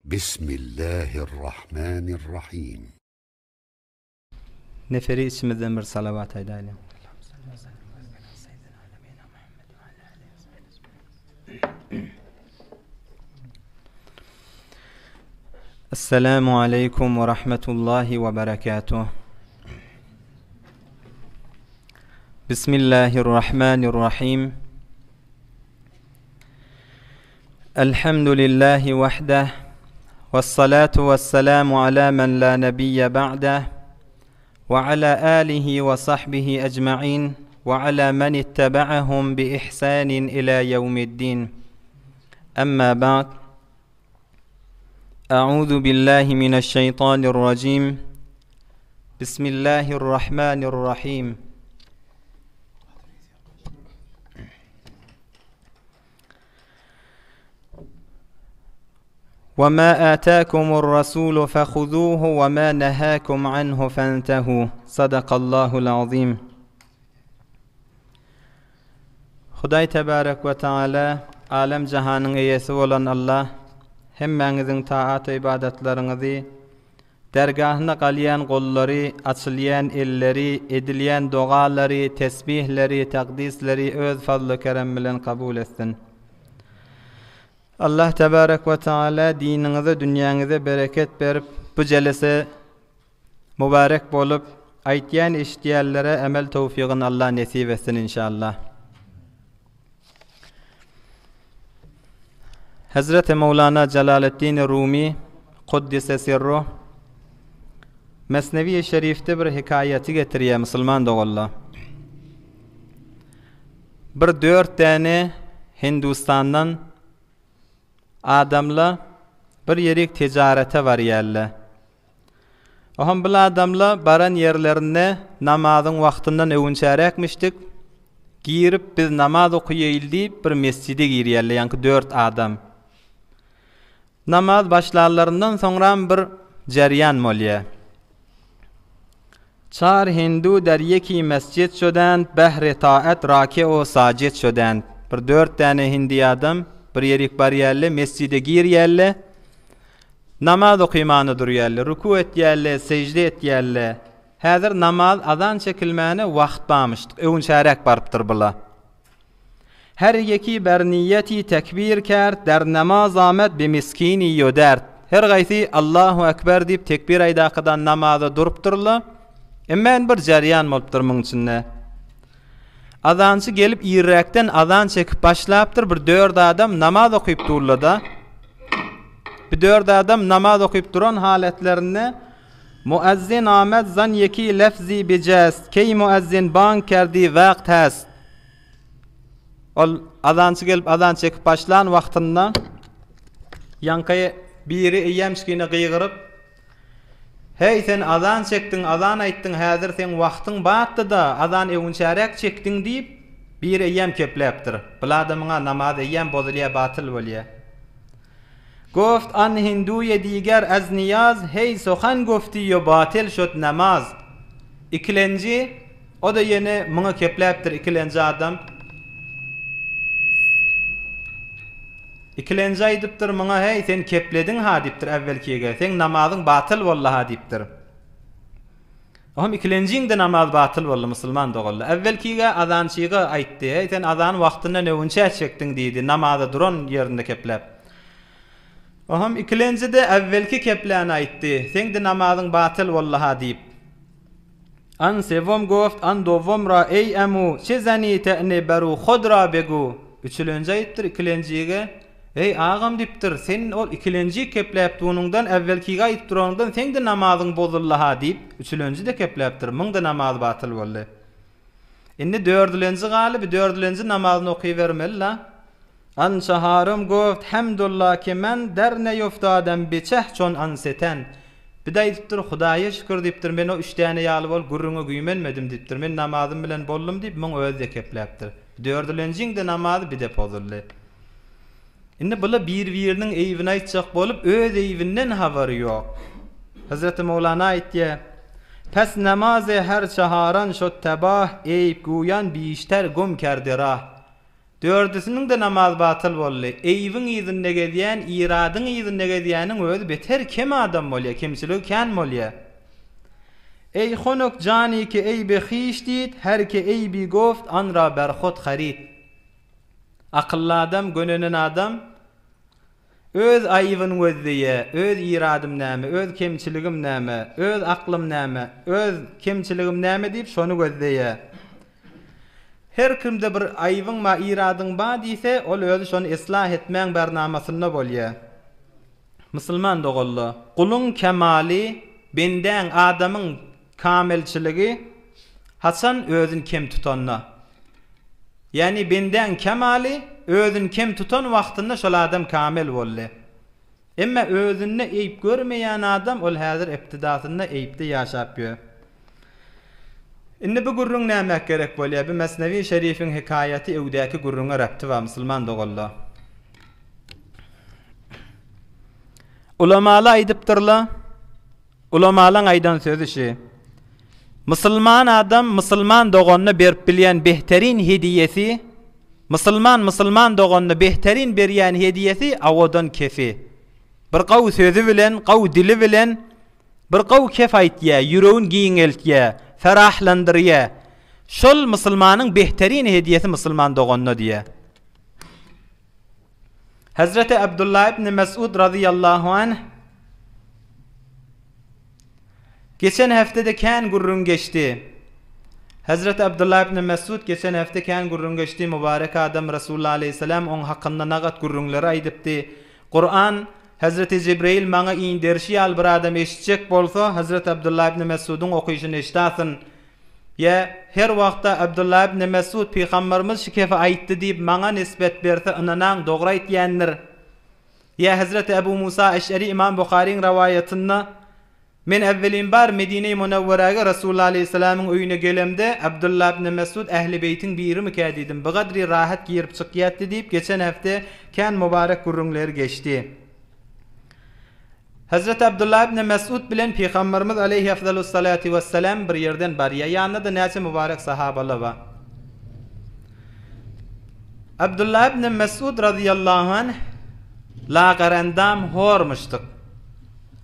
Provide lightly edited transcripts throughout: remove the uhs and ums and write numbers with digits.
بسم الله الرحمن الرحيم. Neferi içimizden bir salavat edelim. Esselamu aleyküm ve rahmetullahi ve berekatuh. Bismillahirrahmanirrahim. Elhamdülillahi vahdeh. Vessalatu vesselamu ala men la nebiyye ba'deh. Ve ala alihi ve sahbihi ecma'in. Ve ala men ittaba'ahum bi ihsanin ila yevmiddin. Amma ba'd. A'udhu billahi mineşşeytanirracim. Bismillahirrahmanirrahim. وَمَا آتَاكُمُ الرَّسُولُ فَخُذُوهُ وَمَا نَهَاكُمْ عَنْهُ فَانْتَهُوا صَدَقَ اللّٰهُ الْعَظِيمُ. Huday Tebarek ve Teala, alem cihanın eyesi olan Allah, hemmenizin taat-ı ibadetlerinizi, dergahına qalyan qolları, açılyan elleri, edilyan duaları, tesbihleri, takdisleri öz fazlı kerem bilen kabul etsin. Allah Tebarek ve Teala dininize, dünyanıza bereket berip, bu celese mübarek bolup, aytyan iştiyallere emel tevfiqini Allah nasip etsin inşallah. Hazreti Mevlana Celaleddin Rumi Kuddise Sirruh Mesnevi-i Şerif'te bir hikayeti getiriyor Müslüman doğullah. Bir 4 tane Hindistan'dan adamla bir yerik ticarete var yerle. Oham bu adamla baran yerlerine namazın vaktinden övünçerekmiştik. Girip biz namaz okuyayıl deyip bir mescide giriyerle, yani 4 adam. Namaz başlarlarından sonra bir ceryan molye. Çar Hindu der yeki mescid şöden, behre taat raki o sacid şöden. Bir 4 tane Hindi adam bir yerik bar yerle, mescide gir yerle, namaz okuymanı dur yerle, ruku et yerle, secde et yerle. Hazır namaz azan çekilmene vakt bağmıştık, övünçerek barıptır bula. Her yeki ber niyeti tekbir kert, der namaz ahmet bi miskini yodert. Her gaysi Allahu Ekber deyip tekbir aydaqıdan namazı duruptırla. Emmen bir ceryan moluptır mın içinde. Azancı gelip irekten azan çekip başlayıptır. Bir 4 adam namaz okuyup durla. Bir 4 adam namaz okuyup duran haletlerine müezzin Ahmet zan yeki lefzi bicest. Key müezzin bank kerdi vakt hast. Ol azancı gelip azan çekip başlayan vaktında yankaya biri iyemşkini qıygırıp, hey sen azan çektin, azan ayttın, hazır sen vaktın battı da azan övünçerek çektin deyip bir eyyem kepleptir. Bu adamına namaz eyyem bozuluya, batıl oluya. Goft an hinduye diger az niyaz, hey sohan goftiyo batıl şot namaz. İkilenci, o da yine mına kepleptir ikilenci adam. İkilenci aydıptır mına, hey sen kepledin ha diptir evvelkiye, sen namazın batıl vallaha diptir. Ohum ikilencin de namaz batıl valla Müslüman doğullu. Evvelkiye azançıya aytti, hey sen azan vaktinde övünçe çektin deydi, namazı duran yerinde keplep. Ohum ikilenci de evvelki kepleğine aytti, sen de namazın batıl vallaha deyip. An sevom goft, an dovom ra ey emu, çezeni te'ni beru khudra begu. Üçülünce ayttir ikilenciye, ey ağam diptir, sen ol ikilenci kepleptuğundan evvelkiye ayt durandan sen de namazın bozullaha deyip üçülünci de kepleptir, mın da namaz batıl vallahi. Inni 4'lünci galı, 4'lünci namazını okuyuvermeli la. An şaharım goft, hamdullah ki men derne yoftaden biçeh çon anseten. Bir de diptir, Hudaya şükür diptir, men o 3 tane yalı bol gurrunu güymenmedim diptir, men namazım bilen bollum deyip mın özde kepleptir. 4'lüncin de namazı bir de bozullu. Inni bula bir-birinin eyvine aytacak bolup öz eyvinden haberi yok. Hazreti Mevlana aytdi: "Pes namazı her çaharan şot tebah, eyb guyan bişter gum kerdi rah." Dördüsünün de namaz batıl bolly. Eýbiň ýüzünde gezýän, iradyň ýüzünde gezýäniň özü beter kim adam bolýar, kimçilik kän bolýar. Ey honok jani ki ey behiş dit, her ki ey bi goft anra berhot harit. Akıllı adam, gönenen adam öz aýybyny gözleýär, öz iradym näme, öz kimçiligim näme, öz aklym näme, öz kimçiligim näme diýip şonu gözleýär. Her kimde bir aýybyň ma iradyň ba diýse, ol özü şonu islah etmäň bernamasyna bolýar. Musulman dogully, kulun kemali, benden adamyň kamilçiligi hasan özün kim tutanna. Yani benden kemali özün kim tutan wagtynda şol adam kamil bolly. Emma özünni eýip görmeýän adam ol häzir ibtidasynda eýipde ýaşap ýör. Indi bu gurrun näme gerek bolýar? Bu Mesnevi Şerifiň hikayaty öwdäki gurrunga rapty we musulman dogully. Ulamalar aýdypdyrlar. Ulamalaryň aýdan sözü şi. Musulman adam musulman doganyny berip bilýän behterin hediyesi, musulman doganyny behterin berýän hediyesi awadan kefi. Bir gaw sözü bilen, gaw dili bilen, bir gaw kef aýtýar, ýüregin giňeltýär, ferahlandyrýar. Şol musulmanyň behterin hediyesi musulman doganyny diýär. Hazreti Abdullah ibn Mes'ud radıyallahu anh geçen haftede kän gurrun geçti. Hazreti Abdullah ibn Mes'ud geçen hafta kän gurrun geçti. Mübarek adam Resulullah aleyhisselam on hakkında nagat gurrunları aýdypdy. Kur'an Hazreti Jibril maňa indirşi al bir adam eşitjek bolsa Hazreti Abdullah ibn Mes'ud'un okuyuşunu eşitasyn. Ya her wagtda Abdullah ibn Mes'ud Peygamberimiz şikefe aýtdy diýip maňa nisbet berse inanan dogry aýtýandyr. Ya Hazreti Ebu Musa Eş'ari İmam Buhariň riwayatyna men evvelin bar Medine-i Munawwaraga Resulullah aleyhisselamyň öýüne gelemde Abdullah ibn Mes'ud ähli beytiň biri mi kädidim. Bu gadry rahat giyip çykýatdy diýip geçen hafta kän mübarek gurrunlary geçdi. Hazreti Abdullah ibn Mes'ud bilen Peygamberimiz aleyhi afdalus salatu vesselam bir yerden barýar. Ýanynda näçe mübarek sahabalar bar. Abdullah ibn Mes'ud radıyallahu anh laqarandam hormuşdyk.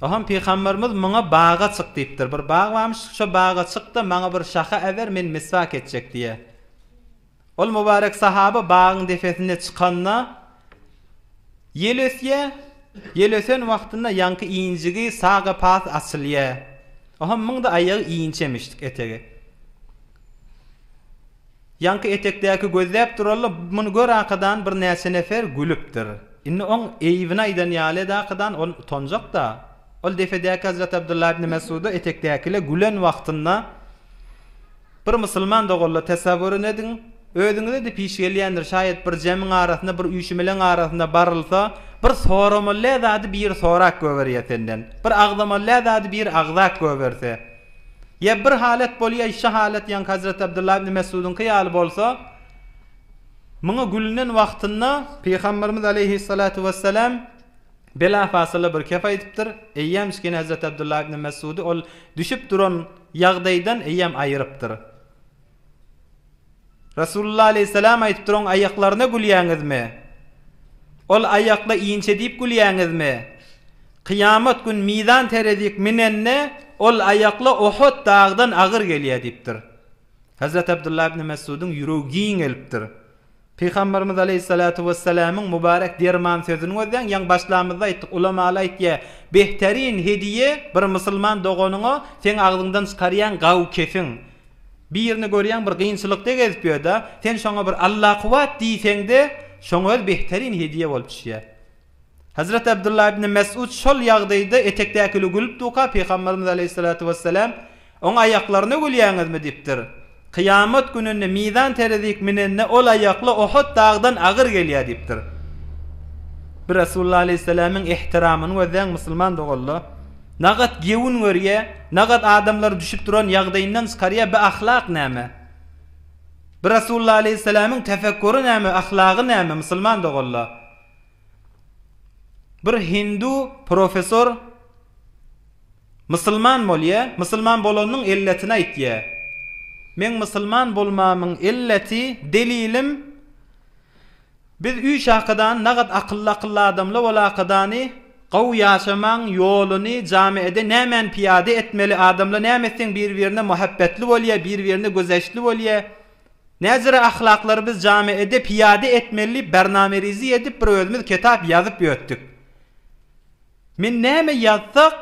Aham Peygamberimiz maňa bağa çyk diýipdir. Bir bağa varmış, şo bağa çykdy, maňa bir şaha ewer men miswak etjek diýe. Ol mübarek sahaba bağın defesine çykanna Yelösen wagtynda ýanky iňjigi sağa pas asylýar. Aham muňda aýagy iňçemişdik etegi. Ýanky etekdäki gözläp durarlar, muny gör akadan bir näçe nefer gülüpdir. Inni on eýbine aýdan ýaly daqydan on tonjak da. Ol defedäki Hazrat Abdullah ibn Mes'ud'a etekdäkile gülen wagtynda bir musulman dogully tasawwur edin. Özüňizde de piş gelýändir, şaýat bir jemiň arasynda bir üýşmeleň arasynda barylsa, bir soramaly zady bir sorak göwerýär senden. Bir agdamaly zady bir agdak göwerse. Ya bir halat bolýar, şu halat ýan Hazrat Abdullah ibn Mes'ud'un kıyaly bolsa, muňa gülünen wagtynda Peygamberimiz aleyhissalatu vesselam bela fasyla bir kef aýdypdyr. Eýýäm şekin Hazrat Abdullah ibn Mes'ud'u ol düşüp duran ýagdaýdan eýýäm aýrypdyr. Resulullah aleyhisselam aýdypdyr, "Oň aýaklaryna gülýäňizmi? Ol aýakla iňçe diýip gülýäňizmi? Kıyamet gün mizan terezik minenne ol aýakla Uhud dağdan agyr gelýär" diýipdir. Hazrat Abdullah ibn Mes'ud'un ýüregi giňelipdir. Peygamberimiz aleyhissalatu vesselam'ın mübarek derman sözüni gözden ýan başlamyzda aýtdyk, ulamalar aýtdy, "Behterin hediye bir musulman doganyňa sen agdyňdan çykarýan gaw kefin. Bir ýerine görýän bir gynçylykda gezip ýörda, sen şoňa bir Allah kuwat diýseňde, şoňa behterin hediye bolup düşýär." Hazrat Abdullah ibn Mes'ud şol ýagdaýda etekdäkili gülüp duka Peygamberimiz aleyhissalatu vesselam "Oň aýaklaryna gülýäňizmi?" diýipdir. Kıyamet gününde mizan terezik minenne ol aýakly Uhud dağdan agyr gelýär diýipdir. Bir Resulullah aleyhisselamyň ihtiramyny gözden musulman dogully, nagat gewün görýär, nagat adamlar düşüp duran ýagdaýyndan çykarýar bu ahlak näme? Bir Resulullah aleyhisselamyň tefekkürü näme, ahlagy näme musulman dogully? Bir Hindu profesor musulman bolýar, musulman bolanyň illetini aýtýar. Men musulman bolmamyň illeti, delilim Biz üç hakadan nagat akıllı adamla ola hakadani qaw yaşaman yolunu camiede nämen piyade etmeli adamla nämetsen bir-birine muhabbetli bolýa, bir-birine gözeşli bolýa. Näzire ahlakları biz camiede piyade etmeli bernamerizi edip bir özümüz kitap yazıp ýötdük. Min näme yazsak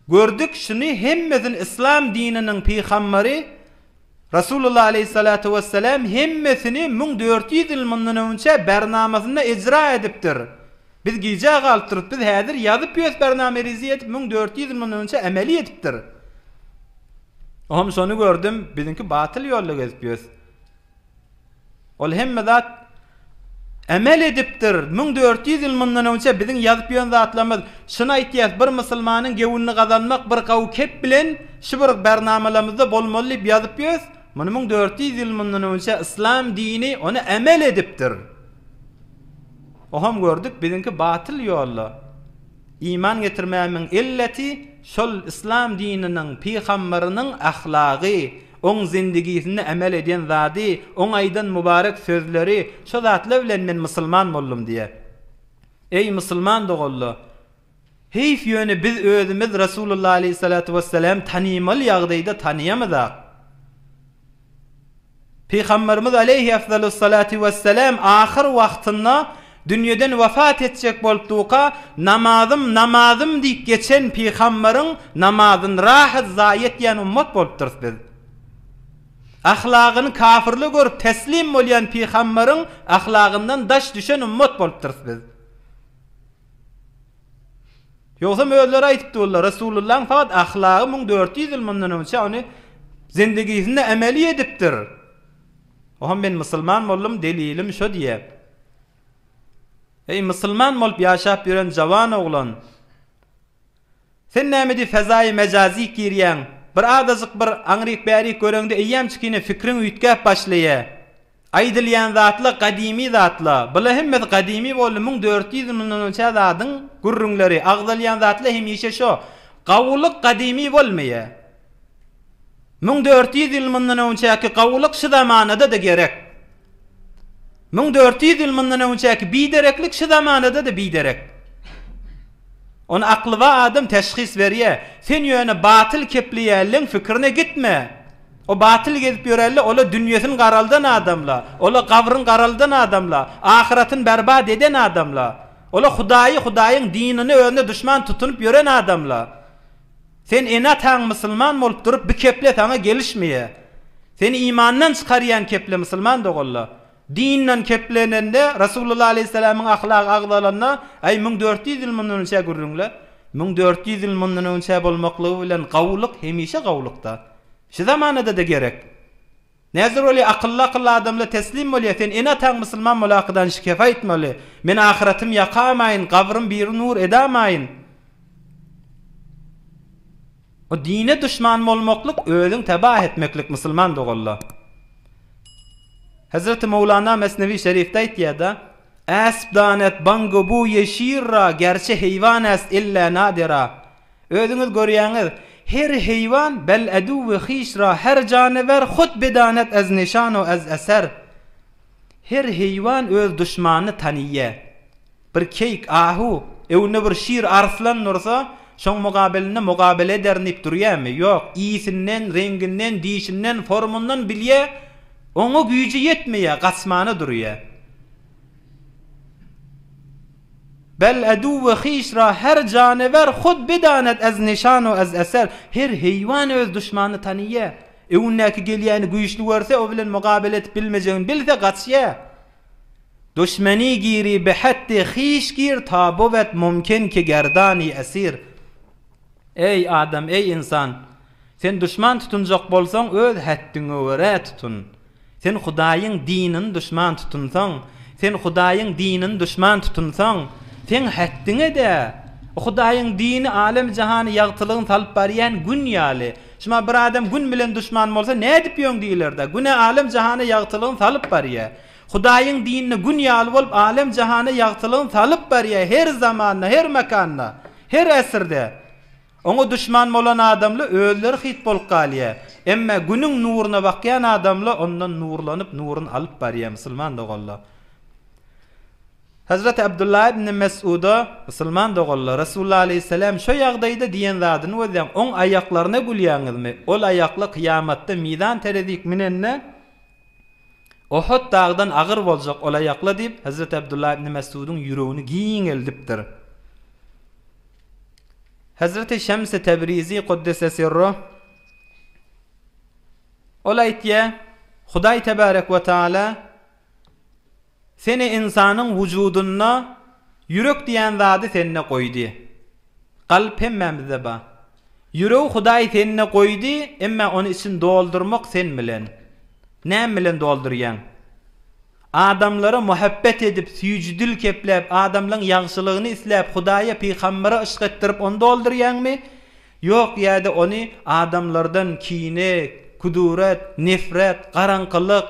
gördük şunu hemmezin İslam dininin peygamberi Rasulullah aleyhissalatu vesselam hemmesini 1400 yıl mundan önce bernamasında icra edipdir. Biz gece galtırıp biz häzir yazıp ýöz bernamerizi edip 1400 yıl mundan önce emeli edipdir. Oğlum şonu gördüm, bizimki batıl yolla gezip ýöz. Ol hemme zat emel edipdir. 1400 yıl mundan önce bizim yazıp ýön zatlarymyz şuna ihtiýat bir musulmanyň gewünni gazanmak bir kawkep bilen şu bir bernamalarymyzda bolmaly diýip yazıp ýöz. Munu 1400 yıl mundan önce İslam dini onu emel edipdir. Oham gördük bizimki batıl yolla. İman getirmämiň illeti şol İslam dininiň peýgamberiniň ahlagy, on zindigisinde emel eden zadi, on aydan mübarek sözleri, şo zatlar bilen men musulman boldum diye. Ey musulman dogullu, heyf ýöne biz özümüz Rasulullah aleyhissalatu vesselam tanymaly ýagdaýda tanıyamazak. Peygamberimiz aleyhi afdalus salatu vesselam ahir wagtynda dünýeden wafat etjek bolupdyka namazym diýip geçen peýgamberiň namazyny rahat zaý etýän ummat bolupdyr biz. Ahlagyny kafirlik görüp teslim bolýan peýgamberiň ahlagyndan daş düşen ummat bolupdyr biz. Ýogsa möller aýdypdylar Rasulullah faqat ahlagy 1400 yıl mundan önce onu zindigisinde emeli edipdir. Oham ben musulman boldum delilim şo diýe. Ey musulman bolup ýaşap ýören jawan oglan. Sen näme di fezaý mejazi girýän? Bir adazyk bir aňryk bärik göreňde eýýäm çykine fikriň üýtgäp başlaýa. Aýdylýan zatla gadimi zatla. Bula hemme gadimi boldy 1400 ýyldan önce zadyň gurrunlary agdalýan zatla hemişe şo. Gawlyk gadimi bolmaýa. 1400 ýyldan önçäki gawlyk şu zamanada da gerek. 1400 ýyldan önçäki bidereklik şu zamanada da biderek. Onu aklı we adam teşhis berýär. Sen ýöne batyl kepliýärliň fikrine gitme. O batyl gezip ýörelle ola dünýäsin garaldan adamla, ola gabryň garaldan adamla, ahiretini berbat eden adamla, ola Hudaýyň dinini önünde düşman tutunup ýören adamla. Sen enataň musulman bolup durup bir keple sana gelişmeýe. Seni imandan çykarýan keple musulman dogolla. Dinden keplenende Rasulullah aleyhisselam'ın ahlak agdalanna ay 1400 yıl mundan önce görürüňler. 1400 yıl mundan önce bolmaklygy bilen gawlyk hemişe gawlykda. Şu zamanada da gerek. Näzir oli akıllı adamla teslim bolýar. Sen enataň musulman bolakdan şikefa etmeli. Men ahiretim ýakamaýyn, gabrym bir nur edamaýyn. O dine düşman bolmaklyk özüň tebah etmeklik musulman dogolla. Hazreti Mevlana Mesnevi Şerif'te aýtýar-da: "Asp danet bango bu yeşira gerçi heyvan est illa nadira." Özüňiz görýäňiz, her heyvan bel adu ve khişra her canavar hud bedanet az nişan o az eser. Her heyvan öz düşmanyny tanýar. Bir keyk ahu, ewne bir şir arslan nursa, şoň mugabelini mugabele edernip durýarmy? Ýok, iyisinden, renginden, dişinden, formundan bilýär. Oňa güýji ýetmeýär, gasmany durýar. Bel adu ve khişra her canavar hud bedanet az nişan o az eser. Her heywan öz düşmany tanýar. Ewnnäki gelýäni güýçli görse o bilen mugabele edip bilmejegini bilse gaçýar. Düşmeni giri be hatte khiş gir ta bovet mümkin ki gerdani esir. Ey adam, ey insan, sen düşman tutunjak bolsaň öz haddini öwere tutun. Sen Hudaýyň dinini düşman tutunsaň, sen Hudaýyň dinini düşman tutunsaň, sen haddine de o Hudaýyň dini alem jahany ýagtylygyny talyp berýän gün ýaly. Şuna bir adam gün bilen düşman bolsa ne edip ýöň diýiler-de? Güne alem jahany ýagtylygyny talyp berýär. Hudaýyň dinini gün ýaly bolup alem jahany ýagtylygyny talyp berýär her zamanda, her makanda, her esirde. Oňa düşman bolan adamly özleri hit bolup galýar. Emma günüň nuruna bakýan adamly ondan nurlanyp nuruny alyp barýar musulman dogalla. Hazreti Abdullah ibn Mes'ud'a Müslüman dogolla Resulullah aleyhisselam şu ýagdaýda diýen zadyny özüň oň aýaklaryna gülýäňizmi? Ol aýakly kıyamatda midan teredik minenne Uhud dağdan agyr boljak ol aýakly diýip Hazreti Abdullah ibn Mes'ud'un ýüregini giňeldipdir. Hazreti Şems-i Tebrizi Kuddese sirruh ol aýtýa Hudaý tebarek we taala seni insanın vücuduna yürek diýen zady senne koydy. Kalp hemmemizde ba. Yüreği Hudaý senne koydy, emma onu için doldurmak sen bilen. Näme bilen doldurýan? Adamlara muhabbet edip, süýjüdül kepläp, adamlaryň ýagşylygyny isläp, Hudaýa peýgambere ışık etdirip onu doldurýanmy? Ýok, ýa-da onu adamlardan kine, kuduret, nefret, garanqylyk,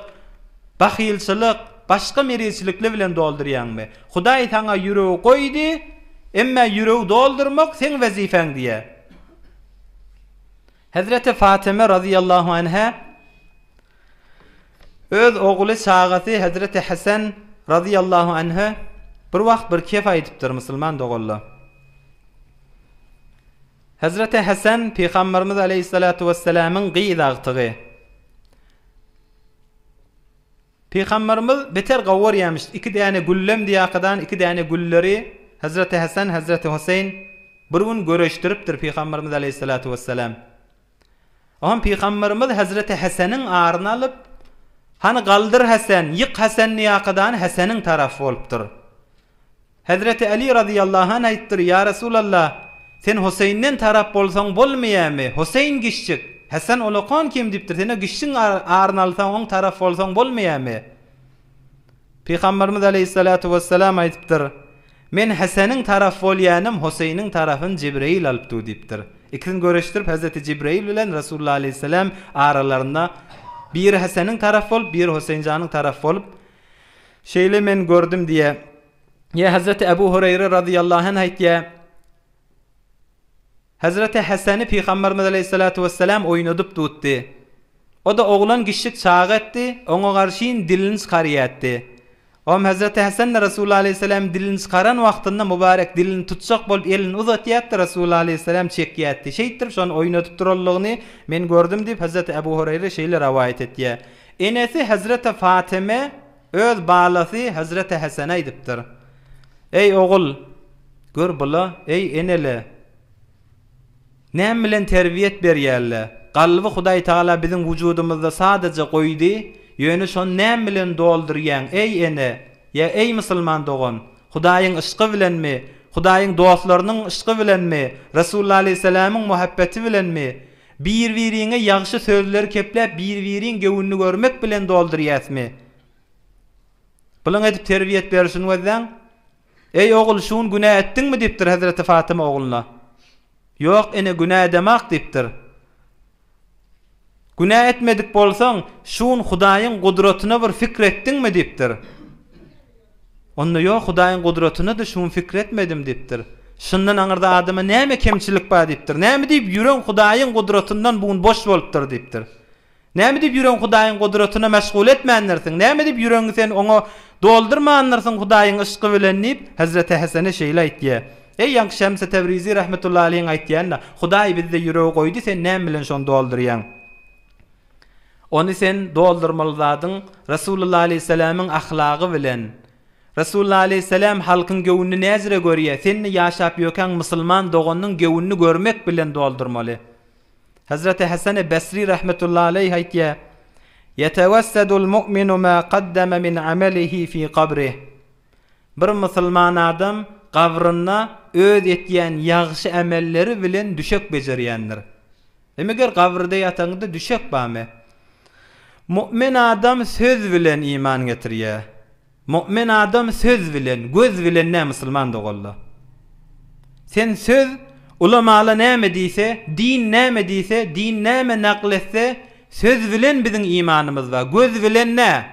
bahylçylyk, başka merisilikle bilen doldurýanmy? Hudaý taňa ýüregi goýdy, emma ýüregi doldurmak sen wezifeň diýe. Hazreti Fatıma radıyallahu anha öz oğlu çağaty Hazreti Hasan radıyallahu anha bir wagt bir kef aýdypdyr musulman dogolla. Hazreti Hasan Peygamberimiz aleyhissalatu vesselam'ın gıydagtygy. Peygamberimiz beter gawar ýamış. 2 däne güllem diýakadan 2 däne gülleri Hazreti Hasan, Hazreti Husayn bir gün göreşdiripdir Peygamberimiz aleyhissalatu vesselam. Oňa Peygamberimiz Hazreti Hasanyň aryny alyp, "Hani galdyr Hasan, ýyk Hasan diýakadan Hasanyň tarafy bolupdyr." Hazreti Ali radıyallahu anh aýtdyr, "Ya Resulallah, sen Husayn'den taraf bolsaň bolmaýarmy? Husayn gişçik. Hasan olaqan kim dipdir? Sene gişçiň aryny alsaň oň taraf bolsaň bolmaýarmy?" Peygamberimiz aleyhissalatu vesselam aýdypdyr, "Men Hasanyň taraf bolýanym, Husaýnyň tarafyn Jibril alypdy" dipdir. İkisini göreşdirip Hazreti Jibril bilen Resulullah aleyhisselam aralarında bir Hasanyň taraf bolup, bir Husaynjanyň taraf bolup şeýle men gördüm diye. Ya Hazreti Ebu Hureyre radıyallahu anh aýtýa, Hazreti Hasan'ı Peygamberimiz aleyhissalatu vesselam oynadyp tutdy. O da oğlan gişik çağa etdi, oňa garşyn dilini çykarýatdy. Om Hazreti Hasan Resulullah aleyhisselam dilini çykaran wagtynda mübarek dilini tutjak bolup elini uzatýatdy, Resulullah aleyhisselam çekýatdy. Şeýtir şonu oynadyp durallygyny men gördüm diýip Hazreti Ebu Hureyre şeýle rawaýat etdi. Enesi Hazreti Fatıma öz balasy Hazreti Hasan aýdypdyr. Ey oğul, gör bula, ey enele, näme bilen terbiýet berýärler? Galby Hudaý Taala biziň wujudumyzda sadece goýdy, ýöne şonu näme bilen doldurýan? Ey ene, ya ey musulman dogan, Hudaýyň ışgy bilenmi? Hudaýyň dostlarynyň ışgy bilenmi? Resulullah aleyhisselamyň muhabbeti bilenmi? Bir-biriňe ýagşy sözler kepläp, bir-biriň göwünni görmek bilen doldurýasmy? Bulan edip terbiýet berişini wezäň? Ey oğul, şuň günah etdiňmi dipdir Hazreti Fatıma oğluna. Yok, ene günah demek dipdir. Günah etmedik bolsaň, şuň Hudaýyň gudratyna bir fikir etdiňmi dipdir. Onda yok, Hudaýyň gudratyna da şuň fikir etmedim dipdir. Şundan aňyrda adama näme kemçilik bar dipdir. Näme diýip ýürek Hudaýyň gudratyndan bugün boş bolupdyr dipdir. Näme diýip ýürek Hudaýyň gudratyna meşgul etmänlersiň? Näme diýip ýüregiňi sen oňa doldurmanlarsyň Hudaýyň ışgy bilen diýip Hazreti Hasana şeýle aýtdy. Ey ýanky Şems-i Tebrizi rahmetullahi aleyhi aýtýanda, Hudaý bizde ýüregi goýdy, sen näme bilen şonu doldurýan? Onu sen doldurmaly zadyň Resulullah aleyhisselamyň ahlagy bilen. Resulullah aleyhisselam halkyň göwünni näzire görýär? Seni ýaşap ýöken musulman doganyň göwünni görmek bilen doldurmaly. Hazreti Hasan Basri rahmetullahi aleyhi aýtýar, "Yetawassadul mu'minu ma qaddama min amalihi fi qabrih." Bir musulman adam gabryna öz etýän ýagşy amelleri bilen düşek bejerýändir. Emeger gabrda ýataňda düşek barmy? Mu'min adam söz bilen iman getirýär. Mu'min adam söz bilen, göz bilen näme musulman dogalla. Sen söz ulamala näme diýse, din näme diýse, din näme nakletse, söz bilen biziň imanymyz bar. Göz bilen nä?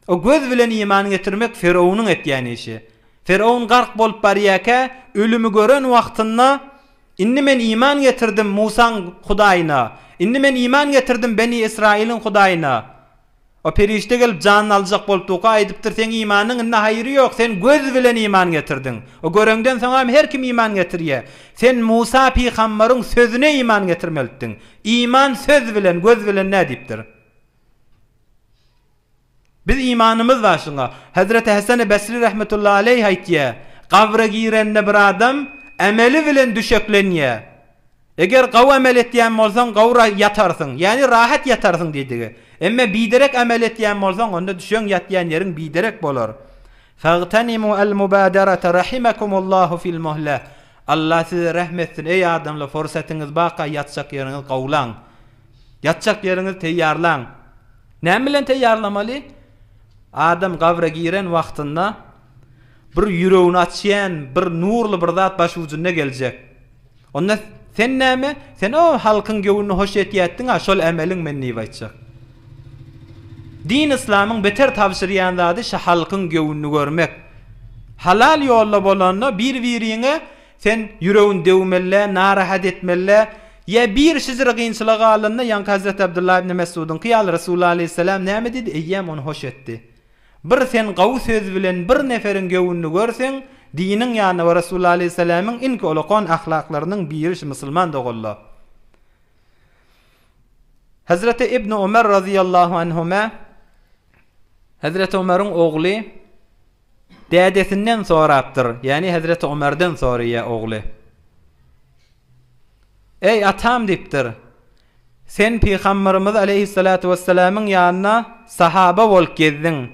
O göz bilen iman getirmek Firavun'un etýän işi. Firavun gark bolup barýaka, ölümü gören wagtynda inni men iman getirdim Musa'ň Hudaýyna. Inni men iman getirdim Beni Israil'in Hudaýyna. O perişte gelip canını alacak bolup tuqa aýdypdyr, sen imanın inne haýry ýok, sen göz bilen iman getirdin. O görengden soňra her kim iman getirýär. Sen Musa peýgamberin sözüne iman getirmelidiň. İman söz bilen, göz bilen ne diýipdir? Biz imanımız var şuna. Hazreti Hasan Basri rahmetullahi aleyh aýtýar, gabra girende bir adam emeli bilen düşeklenýär. Eger gaw amel etýän bolsaň gawra ýatarsyň, ýani rahat ýatarsyň diýdi. Emme biderek amel etýän bolsaň onda düşen ýatýan ýeriň biderek bolar. Fagtanimu al-mubadarata rahimakumullahu fil muhlah. Allah size rahmetsin ey adamlar, forsatyňyz baqa ýatjak ýeriňiz gawlaň. Ýatjak ýeriňiz teýýarlaň. Näme bilen teýýarlamaly? Adam gawra giren wagtynda bir ýüregini açýan, bir nurly bir zat baş ucuna geljek. Onda sen näme? Sen o halkyň göwünü hoş etýätdiň, şol emeliň meni baýtjak. Din İslamyň beter tawsirýän zady şu halkyň göwünü görmek. Halal ýolla bolanda bir-biriňe sen ýüregini dewmelle, narahat etmelle, ya bir şizir gynçylyga alanda ýa Hazrat Abdullah ibn Mesud'un qiyal Rasulullah aleyhisselam näme dedi? Eýýem onu hoş etdi. Bir sen gaw söz bilen bir neferin göwünü görseň, diniň ýany we Rasulullah aleyhisselamyň inki olaqan ahlaklarynyň biri şu musulman dogolla. Hazreti İbn Ömer radıyallahu anhuma, Hazreti Ömer'in oğlu dədesinden sorapdyr. Yani Hazreti Ömer'den soruya oğlu. Ey atam dipdir. Sen Peygamberimiz aleyhissalatu vesselam'ın ýanyna sahaba bolup gezdiň.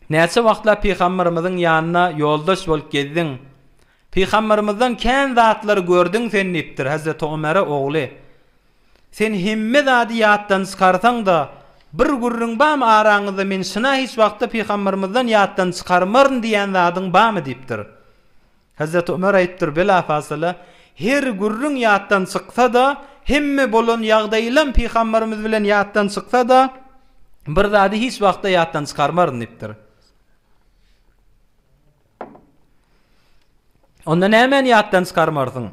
Näçe wagtlar Peygamberimizin ýanyna ýoldaş bolup gezdiň. Peygamberimizden kän zatlary gördüň sen dipdir Hazreti Ömer'e oğlu. Sen himme zady ýatdan çykarsaň da bir gurrun bam araňyzda men şuna hiç wagtda Peygamberimizden ýatdan çykarmaryn diýen zadyň bamy dipdir. Hazreti Ömer aýtdyr bela fasala, her gurrun ýatdan çyksa da, hemme bolan ýagdaýlar Peygamberimiz bilen ýatdan çyksa da, bir zady hiç wagtda ýatdan çykarmaryn dipdir. Onda näme ýatdan çykarmarsyň?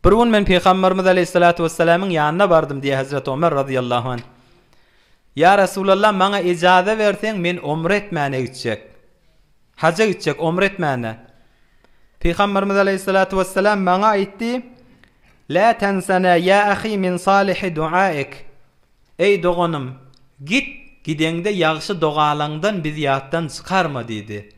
Bir gün men Peygamberimiz aleyhissalatu vesselam'ın ýanyna bardym diye Hazreti Ömer radıyallahu anh. Ya Resulallah, maňa ijaza berseň men umre etmäne gitjek. Haja gitjek, umre etmäne. Peygamberimiz aleyhissalatu vesselam maňa aýtdy: "La tansana ya ahi min salihi duaik." Ey doganım, gidende ýagşy dogalaňdan biz ýatdan çykarma diýdi.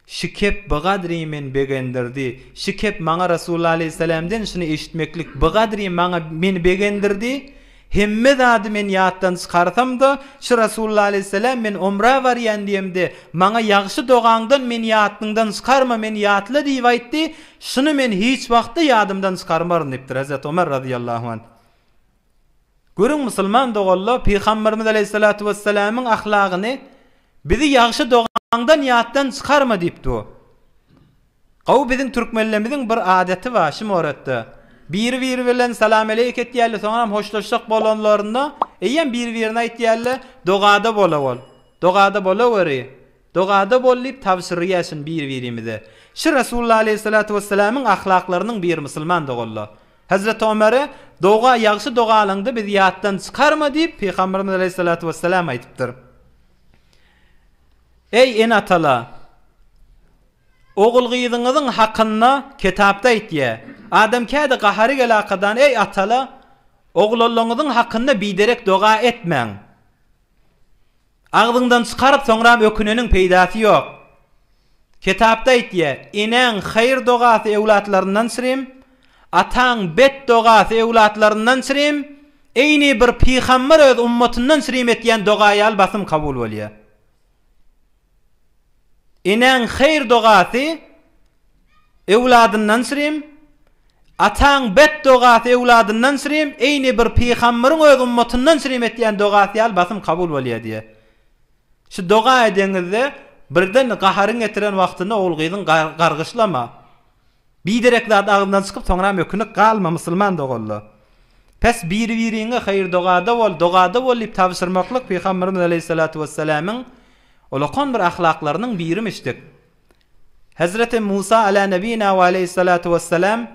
Şikep bigadri men begendirdi. Şikep maňa Rasulullah aleyhissalamdan şunu eşitmeklik bigadri maňa men begendirdi. Hemme zady men ýatdan çykarsam da şu Rasulullah aleyhissalam men umra barýan diýemde maňa ýagşy dogaňdan men ýatdyňdan çykarma, men ýatly diýip aýtdy. Şunu men hiç wagtda ýadymdan çykarmaryn diýipdir Hazrat Ömer radıyallahu anh. Görüň musulman dogalla Peygamberimiz aleyhissalatu vesselam'ın ahlagyny bizi ýagşy dogaňdan ýatdan çykarma diýipdi o. Gaw biziň türkmenlerimiziň bir adeti bar, şum öğretdi. Bir bilen salam aleyk etýärler, soňra hoşlaşjak bolanlarynda eýen bir-birine aýtýärler, dogada bolawol. Dogada bolawary. Dogada bolýyp tawsirýäsin bir-birimize. Şu Rasulullah aleyhissalatu vesselam'ın ahlaklarynyň bir musulman dogalla. Hazreti Ömer'e doga ýagşy dogalandy biz ýatdan çykarma diýip Peygamberimiz aleyhissalatu vesselam aýtypdyr. Ey en atala, oğul gyýdyňyzyň hakyna kitapda aýtýar. Adam käde gahary gelakadan ey atala, oğullaryňyzyň hakyna biderek doga etmeň. Agdyňdan çykaryp soňra öküneniň peýdasy ýok. Kitapda aýtýar, inen hayır dogasy ewlatlaryndan sirim, ataň bet dogasy ewlatlaryndan sirim, eýni bir peýgamber öz ummatyndan sirim etýän dogaýy albasym kabul bolýar. Inen hayır dogasy ewladyndan sirim, ataň bet dogasy ewladyndan sirim, eýni bir peýgamberiň öz ummatyndan sirim etýän dogasy albasym kabul bolýar diýe. Şu doga edeňizde birden gaharyň getiren wagtynda oğulgyzyň gargyşlama. Biderek zat agyndan çykyp soňra mökünük galma musulman dogalla. Pes bir-biriňe hayır dogada bol diýip tawsyrmaklyk Peygamberimiz aleyhissalatu vesselam'ın olaqan bir ahlaklarynyň birimişdik. Hazreti Musa ala nebina ve aleyhissalatu vesselam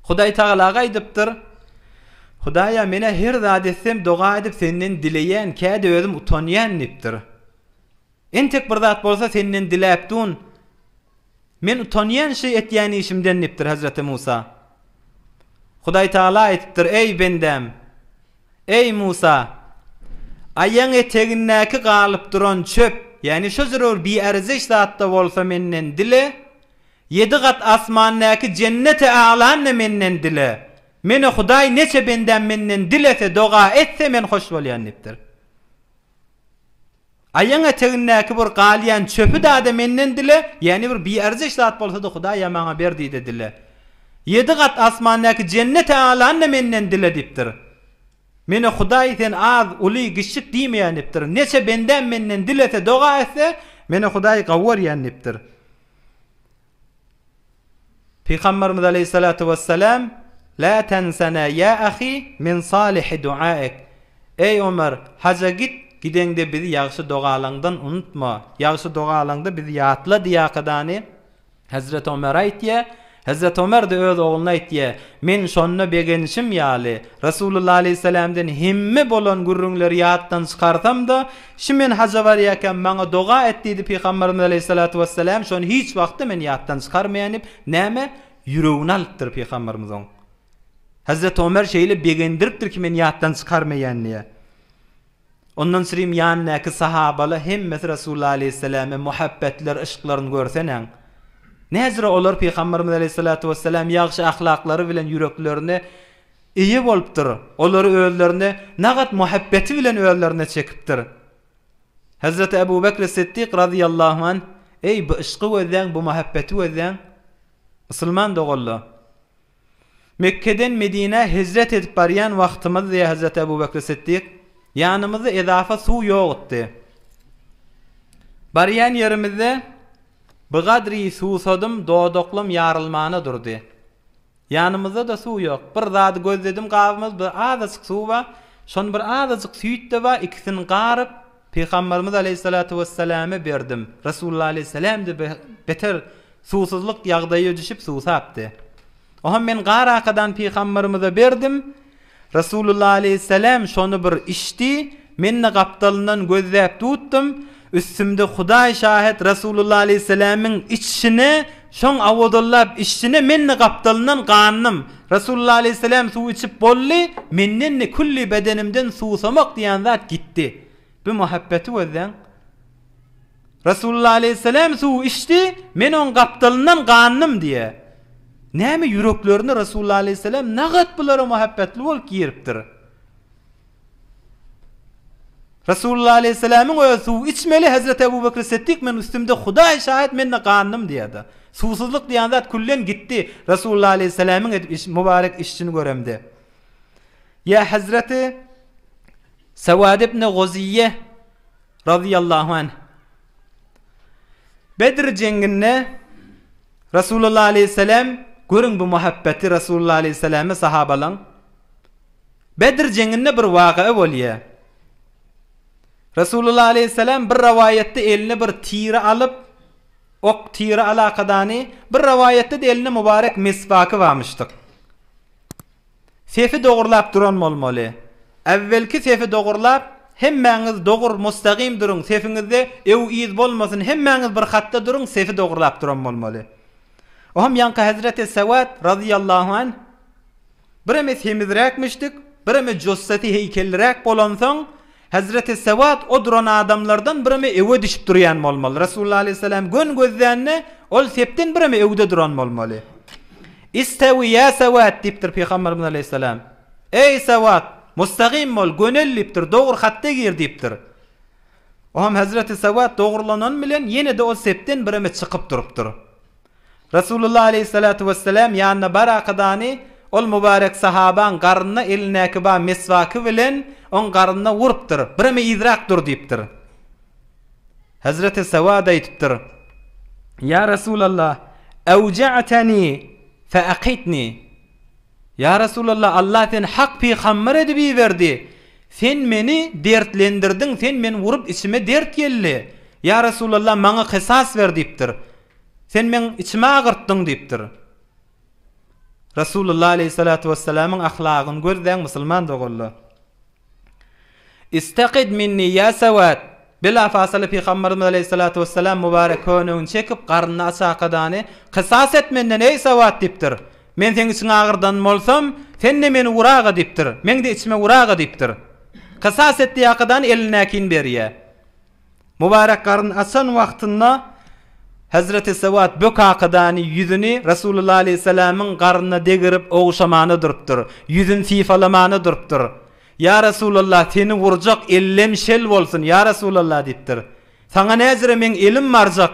Hudaý Taala aýdypdyr: Hudaýa mene her zat etsem doga edip senden dileýän, käde özüm utanýan dipdir. Entek bir zat bolsa senden diläpdün. Men utanýan şey etýän işimden dipdir Hazreti Musa. Hudaý Taala etdir: "Ey bendem, ey Musa, aýaň eteginnäki galyp duran çöp, ýani şu zerur bir erzek zatda bolsa menden dile, 7 gat asmannäki cennete a'lany menden dile. Meni Hudaý neçe benden menden dilese, doga etse men hoş bolýan" dipdir. Aýaň eteginnäki bir galýan çöpü da menden dile, ýani bir erzek zat bolsa da Hudaý ýamaňa berdi de dile. 7 gat asmannäki cennete a'lany menden dile dipdir. Meni Hudaý sen az uly gişik diýmeýän dipdir. Neçe benden menden dilese, doga etse meni Hudaý gawwarýan dipdir. Peygamberimiz aleyhissalatu vesselam: "La tensana ya ahi min salih duaik." Ey Ömer, haja gidende bizi ýagşy dogalaňdan unutma. Ýagşy dogalaňda bizi ýatla diýakadany Hazrat Ömer aýtdy. Hazrat Ömer de öz oğluna aýtdy: "Men şonda begenişim ýaly Rasulullah aleyhissalamdan himme bolan gurrunlary ýatdan çykarsam da, şu men haja barýaken maňa doga etdi" Peygamberimiz aleyhissalatu vesselam. Şonu hiç wagtda men ýatdan çykarmaýanyp, näme ýüregini alypdyr Peygamberimiz oň. Hazrat Ömer şeýle begendiripdir ki men ýatdan çykarmaýanny. Ondan sürüm ýanyňky sahabalar hemme Rasulullah aleyhissalama muhabbetler, ışıklaryny görseňäň, näzire olar Peygamberimiz aleyhissalatu vesselam ýagşy ahlaklary bilen yüreklerini iyi bolupdyr. Olary özlerine nagat muhabbeti bilen özlerine çekipdir. Hazreti Ebu Bekr Siddiq radıyallahu anh: "Ey bu ışqy wezen, bu muhabbeti wezen, Müslüman dogully. Mekke'den Medine hicret edip barýan wagtymyz diye Hazreti Ebu Bekr Siddiq, ýanymyzda edafa suw ýokdy. Barýan ýerimizde bu gadry suwsadym, dodoklym ýarylmany durdy. Ýanymyzda da suw ýok. Bir zat gözledim, gabymyz bir azyk suw bar, şon bir azyk süýtde bar, ikisini garyp Peygamberimiz aleyhissalatu vesselam'a berdim. Rasulullah aleyhissalam de beter suwsuzlyk ýagdaýy düşüp suw sapdy. Ohan men garakadan Peygamberimize berdim. Rasulullah aleyhissalam şonu bir içdi, menne gapdalyndan gözläp tutdum. Üstümde Hudaý şahit, Rasulullah aleyhissalamyň içine şoň awodallap içine menne gapdalyndan ganynym. Rasulullah aleyhissalam suw içip bolly, menden kulli bedenimden suwsamak diýen zat gitdi. Bu muhabbeti wezen. Rasulullah aleyhissalam suw içdi, men oň gapdalyndan ganynym diye. Näme yüreklerini Rasulullah aleyhissalam nagat bulara muhabbetli bolup giripdir. Rasulullah aleyhissalamyň o suw içmeli Hazreti Ebu Bekr Siddiq men üstümde Hudaý şahit menne ganynym diýdi. Suwsuzlyk diýen zat kullen gitdi. Rasulullah aleyhissalamyň mübarek işçini göremdi. Ya Hazreti Sawad ibn Guziyye radıyallahu anh, Bedir jenginde Rasulullah aleyhissalam görün bu muhabbeti Rasulullah aleyhissalam'a sahabalan. Bedir jenginde bir wagya bolýar. Rasulullah aleyhissalam bir rivayette eline bir tiri alıp, ok tiri alakadany, bir rivayette de eline mübarek miswaky barmışdyk. Sefi dogurlap duran bolmaly. Evvelki sefi dogurlap, hemmäňiz dogur mustaqim durun. Sefiňizde ew iz bolmasyn, hemmäňiz bir hatda durun, sefi dogurlap duran bolmaly. Oham ýanky Hazreti Sawad radıyallahu anh, bireme temizräkmişdik, bireme jossati heykellerek bolansoň, Hazreti Sawad o duran adamlardan bireme ewe düşüp durýan bolmaly. Rasulullah aleyhissalam gön gözlerini ol sepden bireme ewde duran bolmaly. "İstawi ya Sawad" dipdir Peygamberimiz aleyhissalam. "Ey Sawad, mustaqim bol, gönellipdir, dogry hatda gir" dipdir. Oham Hazreti Sawad dogurlanan bilen ýene de o sepden bireme çykyp durupdyr. Rasulullah aleyhissalatu vesselam ýanyna barakadany ol mübarek sahaban garnyna elinäki ba meswaky bilen on garnyna urupdyr. Bireme idrak dur diýipdir. Hazreti Sawad aýtypdyr: "Ya Rasulullah, awja'tani fa aqitni." Ya Rasulullah, Allah sen hak peygamber edip berdi. Sen meni dertlendirdin, sen meni vurup içime dert geldi. Ya Rasulullah, maňa kısas ver diýipdir. Sen men içime agyrtdyň diýipdir. Resulullah aleyhissalatu vesselam'ın ahlakını görden musulman dogullu. İstaqid minni ya sawat. Bila fasala Peygamberimiz aleyhissalatu vesselam mübarek önüň çekip garnyna açaqadany qisas et menden ey sawat dipdir. Men seň için agyrdan bolsam, sen de meni uraga dipdir. Men de içime uraga dipdir. Qisas etdi ýaqadan elinäkin berýär. Mübarek garyn açan wagtynda Hazreti Sawat bök aqadany yüzüni Resulullah aleyhissalam'ın garnyna degirip oguşamany durupdyr. Yüzün sifalamany durupdyr. Ya Resulullah seni vurjak ellem şel bolsun ya Resulullah dipdir. Saňa näzire men elim marjak.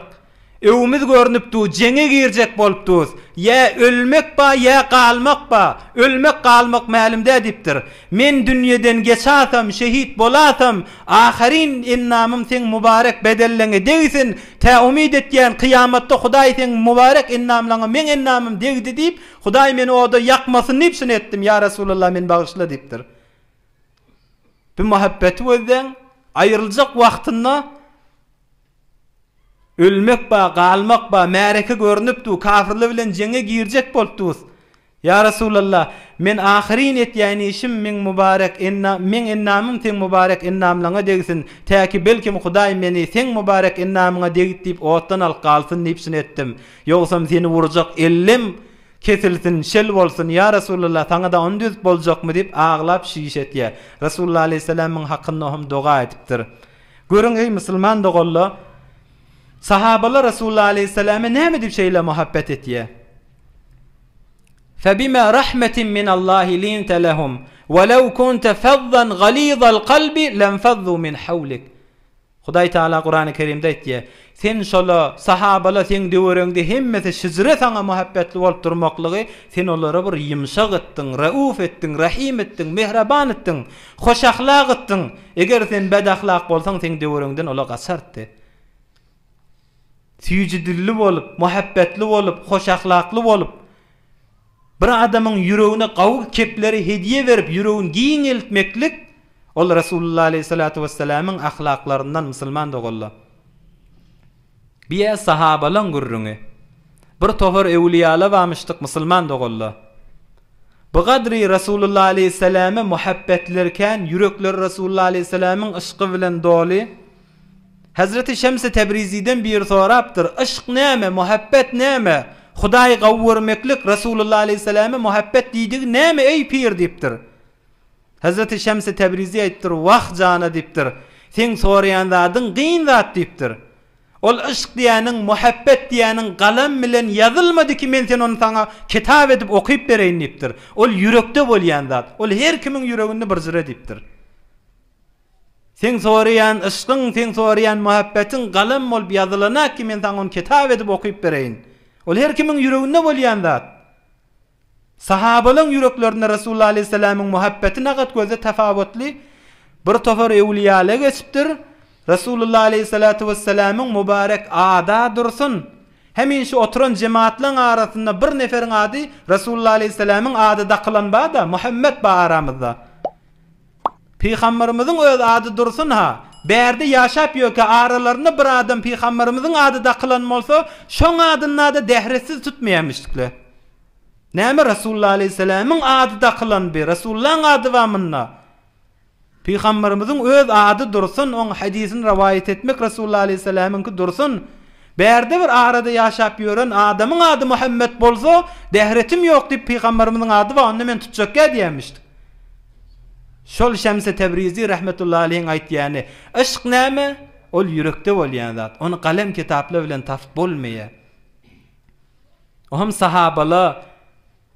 Öwümüz görnüpdi, jeňe girjek bolupdys. Ya ölmek ba ya galmak ba. Ölmek galmak mälimde dipdir. Men dünýeden geçatam, şehit bolatam. Ahirin innamym sen mübarek bedelleňe degsin. Ta umid etýän kıyamatda Hudaý sen mübarek innamlaňa men innamym degdi diýip, Hudaý meni oda ýakmasyn nipsin etdim ya Resulullah men bagyşla dipdir. Bu muhabbeti özden ayrıljak wagtynda ölmek ba, galmak ba, märeke görnüpdi, kafirler bilen jeňe girjek bolupdys. Ya Resulullah, men ahirin etýän işim men mübarek men innamym sen mübarek innamlaňa degsin. Täki belki Hudaý meni sen mübarek innamyňa degip diýip otdan alyp galsyn diýipsin etdim. Ýogsam seni vurjak ellim kesilsin, şel bolsun ya Resulullah, taňa da ondüz boljakmy diýip ağlap şiş etýär. Resulullah aleyhissalam'ın hakkynda hem doga etipdir. Görüň ey musulman dogully, sahabalar Resulullah aleyhissalam'a näme diýip şeýle muhabbet etýär? فَبِمَا رَحْمَةٍ مِّنَ اللّٰهِ لِنْتَ لَهُمْ وَلَوْ كُنْتَ فَضًّا غَلِيظَ الْقَلْبِ لَنْفَضُّوا مِنْ حَوْلِكَ. Hudaý Taala Kur'an-ı Kerimde etýär. Sen şola sahabalar sen döwreňde hemmesi şizre saňa muhabbetli bolup durmaklygy, sen olara bir ýumşak etdiň, rauf etdiň, rahim etdiň, mehraban etdiň, hoş ahlak etdiň. Eger sen bad ahlak bolsaň sen döwreňden ola gaçardy. Süýjidilli bolup, muhabbetli bolup, hoş ahlakly bolup, bir adamyň ýüregine gawy kepleri hediýe berip ýüregini giňeltmeklik ol Resulullah aleyhissalatu vesselam'ın ahlaklarından musulman dogully. Biye sahabalan gurrüňi. Bir tohur ewliýalar barmyşdyk musulman dogully. Bu gadry Resulullah aleyhissalam'a muhabbetlerken yürekleri Resulullah aleyhissalam'ın ışqy bilen doli. Hazreti Şems-i Tebrizi'den bir sorapdyr. Işq näme, muhabbet näme? Hudaý gawwurmeklik Resulullah aleyhissalam'a muhabbet diýdik näme ey pir diýipdir. Hazreti Şems-i Tebrizi aýtdyr, "Wah jana" diýipdir. Sen soraýan zadyň gyn zat diýipdir. Ol ışq diýäniň, muhabbet diýäniň galam bilen ýazylmady ki men sen onu saňa kitap edip okyp bereýin diýipdir. Ol ýürekde bolýan zat. Ol her kimiň ýüreginde bir jyra diýipdir. Sen soraýan ışqyň, sen soraýan muhabbetiň galam bolup ýazylanak ki men saňa onu kitap edip okyp bereýin. Ol her kimiň ýüreginde bolýan zat. Sahabalyň yüreklerinde Resulullah aleyhissalam'ın muhabbeti nagat gözde tefawutly. Bir tohur ewliýalar geçipdir. Resulullah aleyhissalatu vesselam'ın mübarek ada dursun. Hemin şu oturan cemaatlaryň arasynda bir neferiň ady Resulullah aleyhissalam'ın ady daklanbada, Muhammed ba aramyzda. Peygamberimiziň öz ady dursun ha. Berde ýaşap ýöke aralarynda bir adam Peygamberimiziň ady daklanmasa, şoň adyny da dehresiz tutmaýarmyşdyklar. Näme Resulullah aleyhissalam'ın ady daklanby, Resulullah'ın ady wamynna. Peygamberimizin öz ady dursun, on hadisini rivayet etmek Resulullah aleyhissalam'ınki dursun. Berde bir arada ýaşap ýören adamyň ady Muhammed bolsa, dehretim ýok diýip Peygamberimizin ady we onu men tutjakka diýmişdik. Şol Şems-i Tebrizi rahmetullahi aleyhi aýtýany, ışq näme? Ol ýürekde bolýan zat. Onu kalem kitaplar bilen tapyp bolmaýar. Oham sahabalar,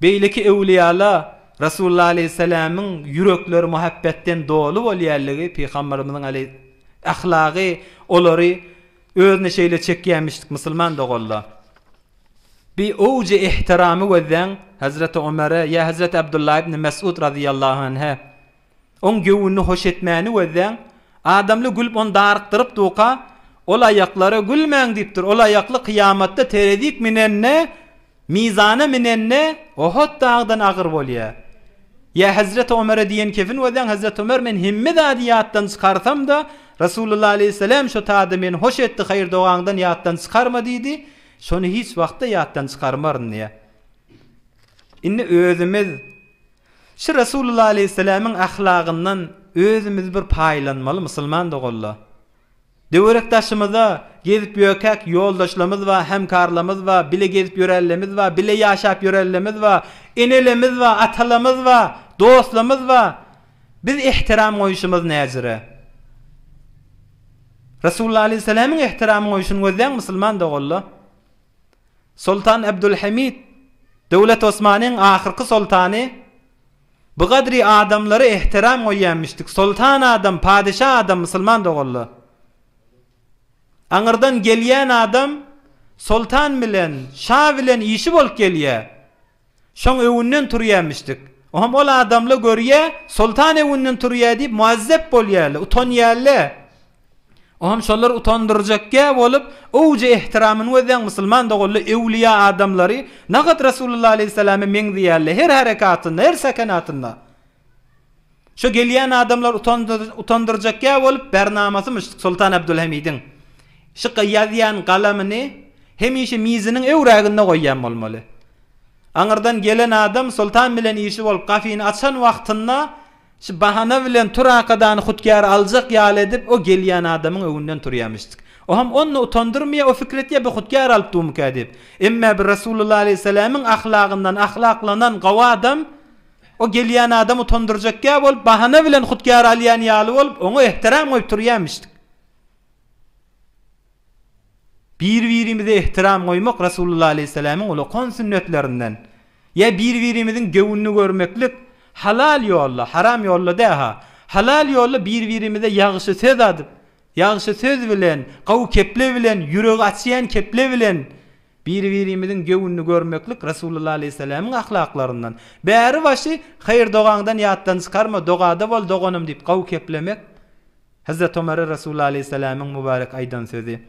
beýleki ewliýalar Resulullah aleyhissalam'ın yürekleri muhabbetten dolu bolýarlygy, Peygamberimizin ahlaky olary özüne şeýle çekýänmişdik musulman dogully. Bi owje ihtiramy gözden Hazreti Ömer'e ya Hazreti Abdullah ibn Mes'ud radıyallahu anha on göwünü hoş etmäni gözden adamly gülüp on darykdyryp duka ol aýaklary gülmäň diýipdir. Ol aýakly kıyamatda teredik minenne mizana minenne Uhud dağdan agyr bolýar. Ya Hazreti Ömer'e diýen kefin weden Hazreti Ömer men himme zady ýatdan çykarsam da Resulullah aleyhissalam şu taýda meni hoş etdi, haýır dogaňdan ýatdan çykarma diýdi. Şonu hiç wagtda ýatdan çykarmaryn diýe. Inni özümüz şu Resulullah aleyhisselam'ın ahlagından özümüz bir paylanmalı musulman dogolla. Döwrekdaşymyza gezip ýökek ýoldaşlarymyz we hemkarlarymyz we bile gezip ýörellerimiz we bile ýaşap ýörellerimiz we enelerimiz we atalarymyz we dostlarymyz we biz ihtiram goýuşymyz näzire. Resulullah aleyhisselam'ın ihtiram goýuşyny gözleýän musulman dogolla. Sultan Abdülhamid Döwlet Osmanyň ahyrky sultany bu gadry adamlary ihtiram goýýanmışdyk. Sultan adam, padişah adam musulman dogolla. Aňyrdan gelýän adam sultan bilen, şah bilen işi bolup gelýär. Şoň öwünden turýanmışdyk. Oňam ol adamla görýär, sultan öwünden turýar diýip muazzep bolýarlar, utanýarlar. Oňam şolar utandyrjakka bolup, owja ihtiramyny gözleýän musulman dogolla ewliya adamlary nagat Resulullah aleyhisselamy meňdiýärler her harekatynda, her sakanatynda. Şo gelýän adamlar utandyrjakka bolup bernamasymyşdyk Sultan Abdülhamid'in. Şu ýazýan galamyny hemişe miziniň ewragynda goýýan bolmaly. Aňyrdan gelen adam sultan bilen işi bolup gafiňi açan wagtynda şu bahana bilen turaqadan hutkar aljak ýal edip o gelýän adamyň öwünden turýanmışdyk. Oňam onu utandyrmaýa o fikretýe bir hutkar alyp durmuk edip. Emma bir Resulullah aleyhisselam'ın ahlagyndan ahlaklanan gawa adam o gelýän adam utandyrjakka bolup bahana bilen hutkar alýan ýaly bolup oňa ihtiram goýup turýanmışdyk. Bir-birimize ihtiram goýmak Resulullah aleyhisselam'ın ulukon sünnetlerinden. Ya bir-birimizin göwünni görmeklik halal ýolla, haram ýolla daha. Halal ýolla bir-birimize ýagşy söz adyp, ýagşy söz bilen, gaw keple bilen, ýüregi açýan keple bilen bir-birimizin göwünni görmeklik Resulullah aleyhisselam'ın ahlaklarından. Bäri başy hayır dogaňdan ýatdan çykarma, dogada bol doganım diýip gaw keplemek Hazrat Ömer Resulullah aleyhisselam'ın mübarek aýdan sözi.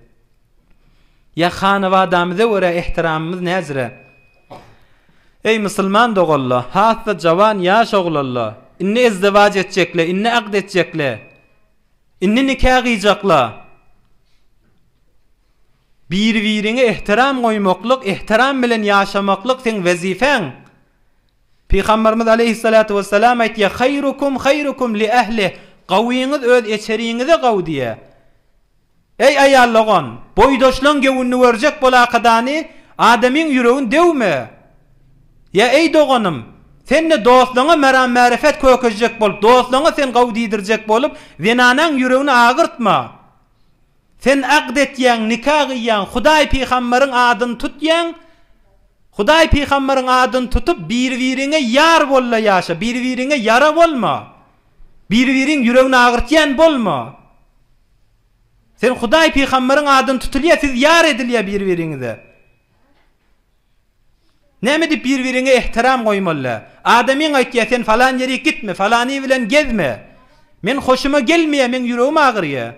Ya hanawadamyza görä ihtiramymyz näzire? Ey musulman dogolla, hatda jawan ýaş oglanlar, inni izdivac etjekler, inni aqd etjekler, inni nikah gyjaklar. Bir-birine ihtiram goýmaklyk, ihtiram bilen ýaşamaklyk seň wezifeň. Peygamberimiz aleyhissalatu vesselam aýtdy: "Hayrukum hayrukum li ahli." Gawyňyz öz eçeriňize gaw diýe. Ey aýallagan, boýdoşlaň gewünni görjek bolakadany adamyň ýüregini dewme. Ya ey doganım, senne dostlaňa meram marifet kökezjek bolup, dostlaňa sen gaw diýdirjek bolup, zenanaň ýüregini agyrtma. Sen aqd etýän, nikah gýýän, Hudaý peýgamberiň adyny tutýan, Hudaý peýgamberiň adyny tutup bir-birine ýar bolla ýaşa, bir-birine ýara bolma. Bir-biriň ýüregini agyrtýan bolma. Sen Hudaý peýgamberiň adyny tutulýar, siz ýar edilýär bir-biriňize. Näme dip bir-birine ihtiram goýmaly? Adamyň aýtýar, sen falan ýere gitme, falany bilen gezme. Men hoşuma gelmeýär, men ýüregim agyrýar.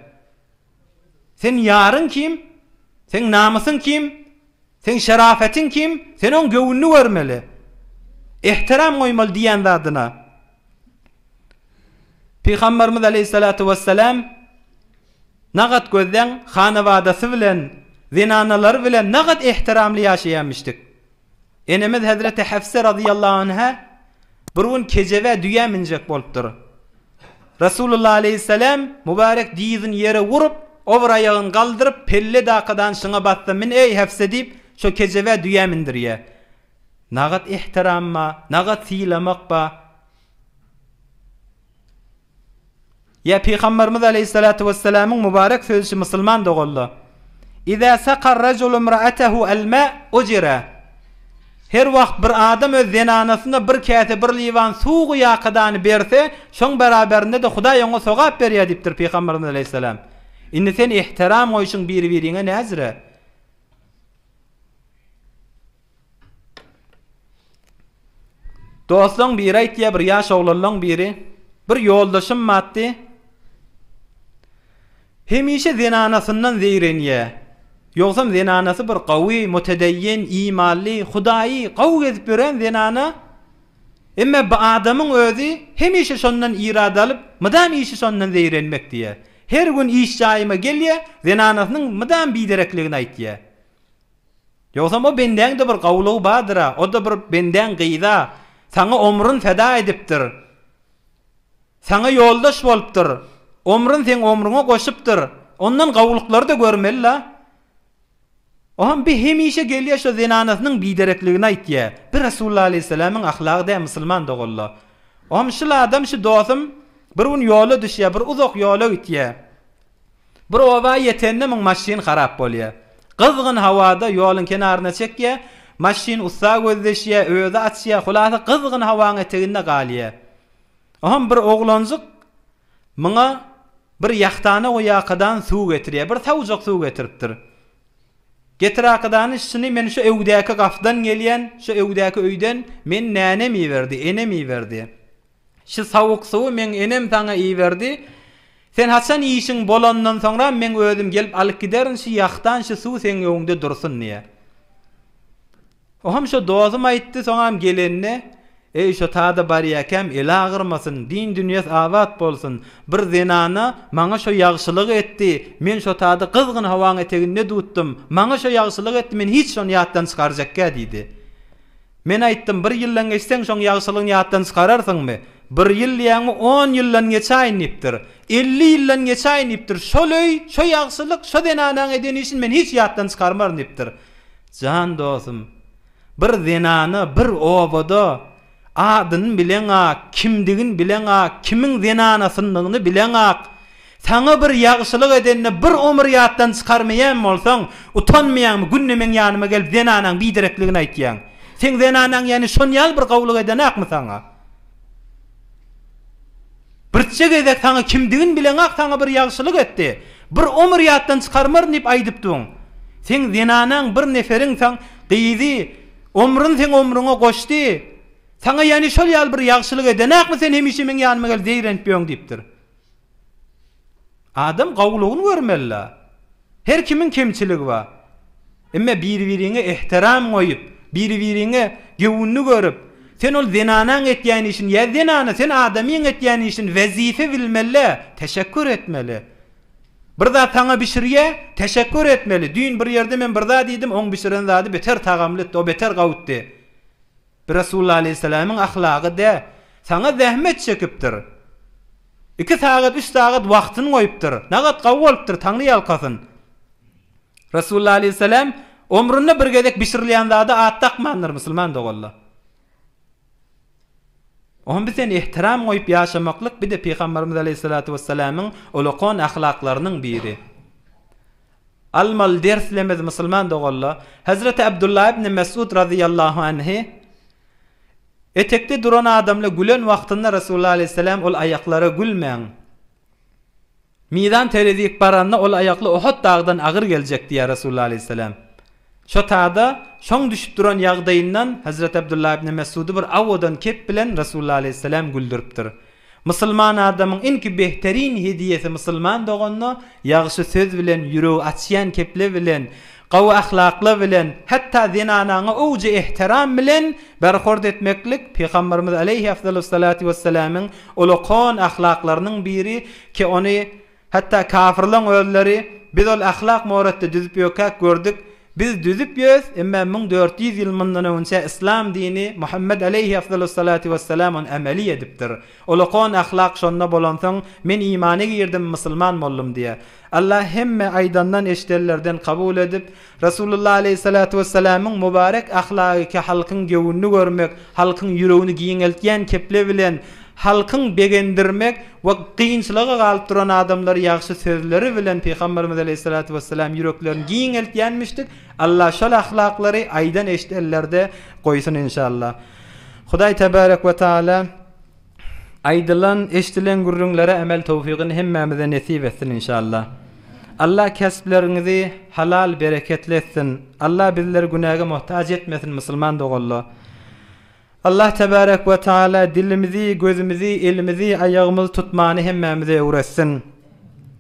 Sen ýaryň kim? Sen namusyň kim? Sen şerafetin kim? Sen on göwünni görmeli. İhtiram goýmaly diýen zadyna. Peygamberimiz aleyhissalatu vesselam nagat gözden hanawadasy bilen, zinanalar bilen nagat ihtiramly ýaşaýanmışdyk. Enemiz Hazreti Hafsa radıyallahu anha bir gün kejebe düýä minjek bolupdyr. Resulullah aleyhisselam mübarek diýizin ýere wurup, over aýagyny galdyryp, pelle daqadan şuňa batdy. Min ey Hafsa diýip şo kejebe düýä mindirýär. Nagat ihtiramma, nagat silamakpa. Ya Peygamberimiz aleyhissalatu vesselam'ın mübarek sözü musulman dogolla. İza saqar rajulu imra'atahu al-ma' ujra. Her wagt bir adam öz zenanasyna bir käse bir liwan suw ýakydany berse, şoň beraberinde de Hudaý oňa sogap berýär diýipdir Peygamberimiz aleyhissalam. Indi sen ihtiram goýuşyň bir-biriňe näzire? Dostlaň biri aýtýar, bir ýaş oglanyň biri, bir ýoldaşym matdy. Hemişe zenanasyndan zeyrenýär. Yoksam zenanası bir qawi, mutedeyyin, imanli, Hudayi, qaw gezip gören zenana. Emme bu adamın özü hemişe şondan irade alıp, mıdam işi şondan zeyrenmek diye. Her gün iş jaýyma gelýär, zenanasynyň mıdam biderekligini aýtýar. Yoksa o benden de bir gawlugy bardyr, o da bir benden gyýda, sana omrun feda edipdir. Sana yoldaş bolupdyr. Omrun sen omruna goşupdyr. Ondan gawluklary da görmeli. Ohan bir hemişe gelýär şu zinanasynyň biderekligini aýtýar. Bir Rasulullah aleyhisselamyň ahlagyda musulman dogullar. Ohan şu adam şu dostum bir un ýola düşýär, bir uzak ýola gitýär. Bir oba ýetende min maşin harap bolýar. Kızgın havada yolun kenarına çekýär, maşin ussa gözleşýär, öýde açýar, hulasa kızgın hawaň eteginde galýar. Ohan bir oglanjyk mıňa bir ýahtana oýakadan suw getirýär, bir tawjak suw getiripdir. Getirakadan şunu men şu ewdäki gafdan gelýän, şu ewdäki öýden men näne mi berdi, ene mi berdi. Şu sawuk suw men enem taňa iyi berdi. Sen haçan işin bolandan sonra men özüm gelip alyp giderin şu ýaktan şu suw sen öňünde dursun diye. Oham şu dozum aýtdy soňam gelenine, ey şu taada bari ýakem el agyrmasyn, din dünýäs awat bolsun. Bir zenana maňa şu ýagşylyk etdi. Men şu taada kızgın hawaň eteginde tutdum. Maňa şu ýagşylyk etdi, men hiç şonu ýatdan çykarjakka diýdi. Men aýtdym, bir ýyldan geçseň şoň ýagşylygyny ýatdan çykararsyňmy? Bir ýyl ýa-ni 10 ýyldan geçäýnipdir. 50 ýyldan geçäýnipdir. Şolöý, şo ýagşylyk, şo zenanaň edeni işin men hiç ýatdan çykarmaryn dipdir. Jan dostum, bir zenana, bir obada adyny bilen ak, kimdigin bilen ak, kimiň zenanasynyny bilen ak. Saňa bir ýagşylyk edenine bir ömür ýatdan çykarmaýan bolsaň, utanmaýanmy günne men ýanyma gelip zenanaň biderekligini aýtýan. Sen zenanaň ýani şonýal bir gawlyk eden akmy saňa? Birçe gezek saňa kimdigin bilen ak saňa bir ýagşylyk etdi. Bir ömür ýatdan çykarmar diýip aýdypdyň. Sen zenanaň bir neferiň saň gyýdy, ömrün sen ömrüňe goşdy. Saňa ýani şol ýal bir ýagşylyk eden akmy sen hemişe men ýanyma gelip zeýrenpýän diýipdir. Adam gawlugyny görmeli. Her kimiň kemçiligi bar. Emme bir-biriňe ihtiram goýup, bir-biriňe gewünni görüp, sen ol zenanaň etýän işin, ýa zenana sen adamyň etýän işin wezife bilmeli, teşekkür etmeli. Bir zat taňa bişirýär, teşekkür etmeli. Düň bir ýerde men bir zat diýdim, oň bişiren zady beter tagamlydy, o beter gawutdy. Bir Rasulullah aleyhisselamyň ahlagy de, saňa zähmet çekipdir. 2 saat 3 saat wagtyny goýupdyr. Nagat gawy bolupdyr, taňly ýalkasyn. Rasulullah aleyhisselam ömründe bir gezek bişirilýän zady at takmandyr musulman dogalla. Oňa bizen ihtiram goýup ýaşamaklyk bir de Peýgamberimiz aleyhissalatu vesselamyň ulukon ahlaklarynyň biri. Almal derslemez musulman dogalla. Hazreti Abdullah ibn Mes'ud radıyallahu anhu etekde duran adamla gülen wagtynda Rasulullah aleyhisselam ol aýaklary gülmeň. Midan teredik baranda ol aýakly Uhud dağdan agyr geljek diýär Rasulullah aleyhisselam. Şo taada şoň düşüp duran ýagdaýyndan Hazrat Abdullah ibn Mes'ud bir awodan kep bilen Rasulullah aleyhisselam güldüripdir. Musulman adamyň enki behterin hediyesi musulman doganda ýagşy söz bilen, ýüregi açýan keple bilen, gawy ahlakly bilen, hatda zinanaňa owjy ihtiram bilen berhord etmeklik Peýgamberimiz aleyhi afdalus salatu vesselamyň ulukon ahlaklarynyň biri ki ony hatda kafirlaň özleri biz ol ahlak moratda düzüp ýokak gördük. Biz düzüp ýöz, emma 1400 ýyl mundan önce İslam dini Muhammed aleyhi afdalus salatu vesselam on ameli edipdir. Ulukon ahlak şonda bolansaň men imany girdim, musulman boldum diye. Allah hemme aydandan eşdellerden kabul edip Rasulullah aleyhissalatu vesselamyň mübarek ahlaky halkyň gewünni görmek, halkyň ýüregini giňeltýän keple bilen halkyň begendirmek we kynçylyga galyp duran adamlary ýagşy sözleri bilen Peýgamberimiz aleyhissalatu vesselam ýüreklerini giňeltýänmişdik. Allah şol ahlaklary aýdan eşdellerde goýsun inşallah. Hudaý tebarek we taala aýdylan eşdilen gurrunlara amel tawfygyny hemmemize nesip etsin inşallah. Allah kesiplerinizi halal bereketli etsin. Allah bizleri günaha muhtaç etmesin musulman dogalla. Allah tebarek ve taala dilimizi, gözümüzi, elimizi, ayağımızı tutmany hemmemize öwretsin.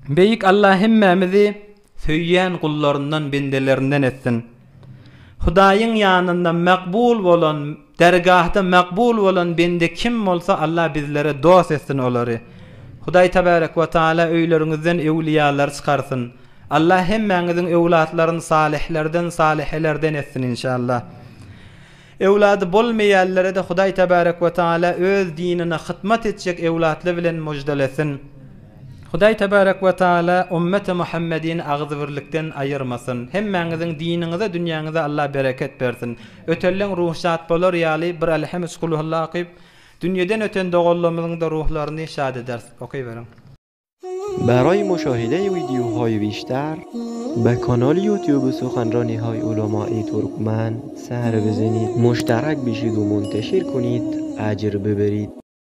Beýik Allah hemmemizi söýýän kullaryndan, bendelerinden etsin. Hudaýyň ýanynda makbul bolan, dergahda makbul bolan bende kim bolsa Allah bizlere dost etsin olary. Hudaý tebarek ve taala öýleriňizden ewliýalar çykarsyn. Allah hemmeňiziň ewlatlaryny salihlerden, salihelerden etsin inşallah. Ewlady bolmaýanlara da Hudaý tebarek we taala öz dinine hytmat etjek ewlatly bilen müjdelesin. Hudaý tebarek we taala ümmeti Muhammedin agzy birlikden aýyrmasyn. Hemmeňiziň diniňize, dünýäňize Allah bereket bersin. Ötelleň ruhsat bolar ýaly bir alhamdulillah akyp dünýeden öten dogallamyň da ruhlaryny şad eder. Oky beriň. برای مشاهده ویدیوهای بیشتر به کانال یوتیوب سخنرانی های علمای ترکمن سر بزنید، مشترک بشید و منتشر کنید، اجر ببرید.